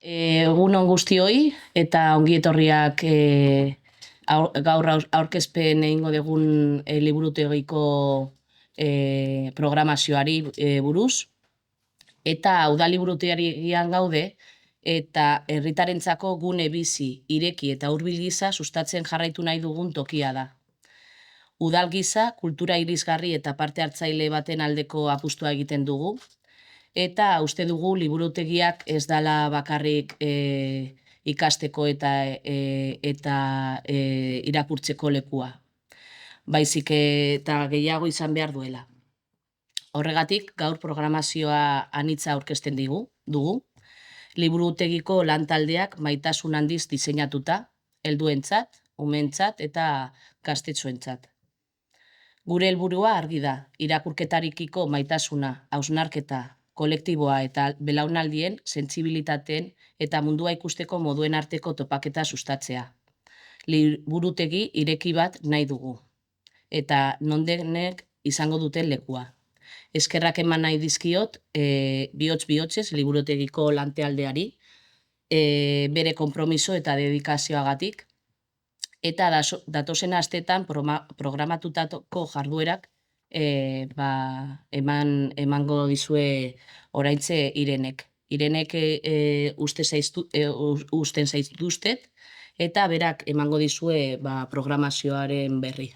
Egun on guztioi eta ongi etorriak gaur aurkezpen egingo dugun liburutegiko programazioari buruz. Eta udaliburutegian gaude eta herritarentzako gune bizi, ireki eta hurbil gisa sustatzen jarraitu nahi dugun tokia da. Udal gisa, kultura irisgarri eta parte hartzaile baten aldeko apustua egiten dugu. Eta uste dugu liburutegiak ez dala bakarrik ikasteko eta irakurtzeko lekua. Baizik eta gehiago izan behar duela. Horregatik, gaur programazioa anitza aurkezten dugu. Liburutegiko lantaldeak maitasun handiz diseinatuta, helduentzat, umeentzat eta gaztetxoentzat. Gure helburua argi da, irakurketarikiko maitasuna, hausnarketa, kolektiboa eta belaunaldien sentsibilitateen eta mundua ikusteko moduen arteko topaketa sustatzea. Liburutegi ireki bat nahi dugu, eta nondenek izango duten lekua. Eskerrak eman nahi dizkiot, bihotz-bihotzez liburutegiko lantealdeari, bere konpromiso eta dedikazioagatik, eta datozen astetan programatutako jarduerak emango dizue oraintze Irenek. Irenek usten zaituztet eta berak emango dizue programazioaren berri.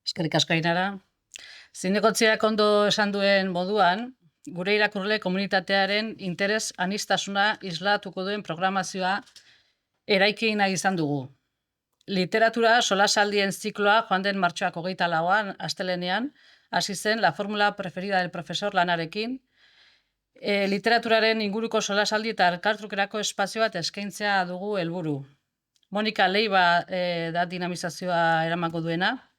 Eskerrik asko Ainara. Zinegotziak ondo esan duen moduan, gure irakurle komunitatearen interes aniztasuna islatuko duen programazioa eraiki nahi izan dugu. Literatura solasaldien zikloa joan den martxoak 24an astelehenean hasi zen La Fórmula Preferida del Profesor lanarekin, literaturaren inguruko solasaldi eta elkartrukerako espazio bat eskaintzea dugu helburu. Monika Leiba da dinamizazioa eramango duena,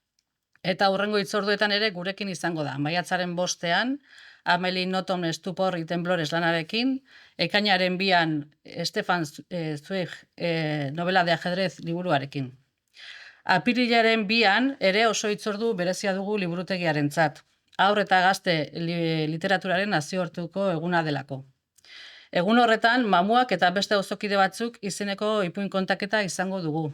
eta hurrengo hitzorduetan ere gurekin izango da. Maiatzaren 5ean, Amelie Nothomb Estupor y Temblores lanarekin, ekainaren 2an Stefan Zweig novela de ajedrez liburuarekin. Apirilaren 2an ere oso hitzordu berezia dugu liburutegiarentzat. Haur eta gazte literaturaren nazioarteko eguna delako. Egun horretan, mamuak eta beste auzokide batzuk izeneko ipuin kontaketa izango dugu.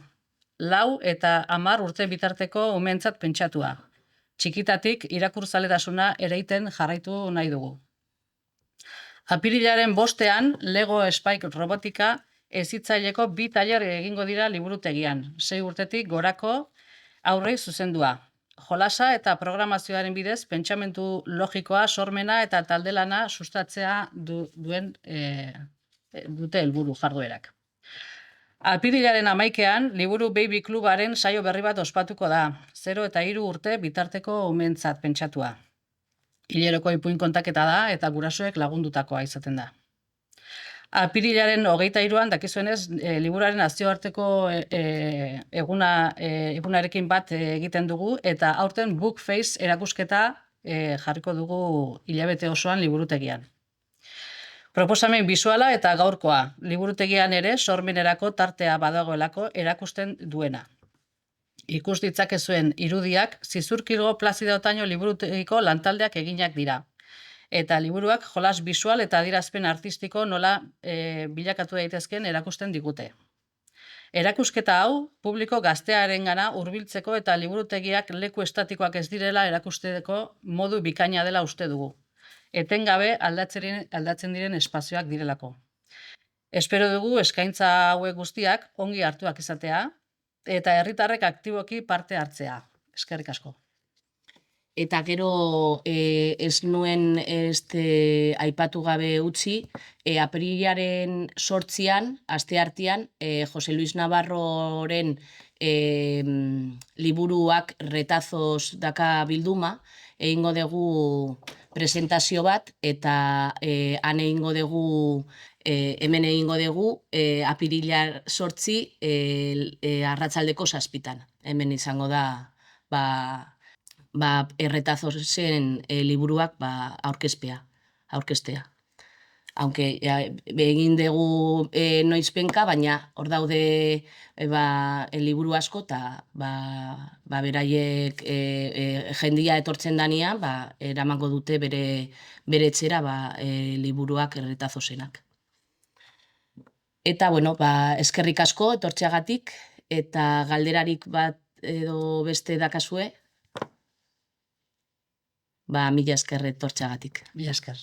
4 eta 10 urte bitarteko umeentzat pentsatua. Txikitatik irakurzaletasuna ereiten jarraitu nahi dugu. Apirilaren 5ean, Lego Spike Robotika hezitzaileko 2 tailer egingo dira liburutegian, 6 urtetik gorako aurrei zuzendua. Jolasa eta programazioaren bidez pentsamentu logikoa, sormena eta taldelana sustatzea dute helburu jarduerak. Apirilaren 11ean, Liburu Baby Klubaren saio berri bat ospatuko da, 0 eta 3 urte bitarteko umeentzat pentsatua. Hileroko ipuin kontaketa da eta gurasoek lagundutakoa izaten da. Apirilaren 23an, dakizuenez, liburuaren nazioarteko egunarekin bat egiten dugu, eta aurten Book Face erakusketa jarriko dugu hilabete osoan liburutegian. Proposamen bisuala eta gaurkoa, liburutegian ere sormenerako tartea badagoelako erakusten duena. Ikus ditzakezuen irudiak Zizurkilgo Plazido Otaño liburutegiko lantaldeak eginak dira. Eta liburuak jolas bisual eta adierazpen artistiko nola bilakatu daitezken erakusten digute. Erakusketa hau, publiko gaztearengana hurbiltzeko eta liburutegiak leku estatikoak ez direla erakusteko modu bikaina dela uste dugu. Etengabe aldatzen diren espazioak direlako. Espero dugu eskaintza hauek guztiak ongi hartuak izatea eta herritarrek aktiboki parte hartzea. Eskerrik asko. Eta gero ez nuen aipatu gabe utzi, apirilaren 8ean, asteartean, Jose Luis Navarroren liburuak retazos daka bilduma, egingo dugu presentazio bat, eta hemen egingo dugu apirilar 8 arratsaldeko 7. Hemen izango da erretazozen liburuak aurkeztea. Aunque egin dugu noizpenka, baina hor daude liburu asko eta beraiek jendia etortzen danean eramango dute bere etxera liburuak erretazozenak. Eta, bueno, eskerrik asko etortxeagatik, eta galderarik bat edo beste dakazue, mila esker etortxeagatik. Mila esker.